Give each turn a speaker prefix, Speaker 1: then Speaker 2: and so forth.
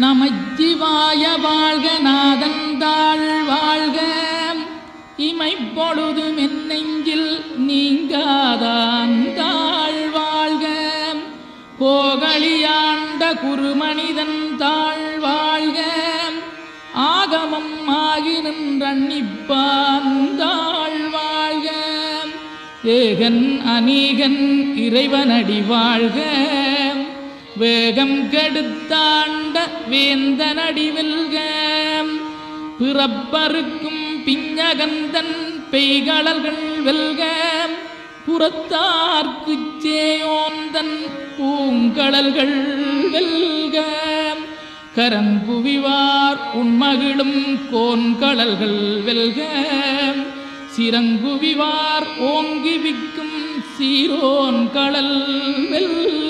Speaker 1: நமச்சிவாய வாழ்க நாதந்தாள் வாழ்க இமைப்பொழுதும் என் நெஞ்சில் நீங்காதாந்தாள் வாழ்க கோகலியாண்ட குருமனிதன் தாழ் வாழ்க ஆகமம் ஆகி நின்றன்னிப்பாந்தாள் வாழ்க ஏகன் அநீகன் இறைவனடி வாழ்க வேகம் கெடுத்தாண்ட வேந்தனடி வெல்க பிறப்பருக்கும் பிஞகந்தன் பெய்களல்கள் வெல்க புறத்தார்க்குச் சேயோந்தன் பூங்கடல்கள் வெல்க கரங்குவிவார் உண்மகிழும் கோன்கடல்கள் வெல்க சிறங்குவிவார் ஓங்கி விக்கும் சீரோன் கடல் வெல்க.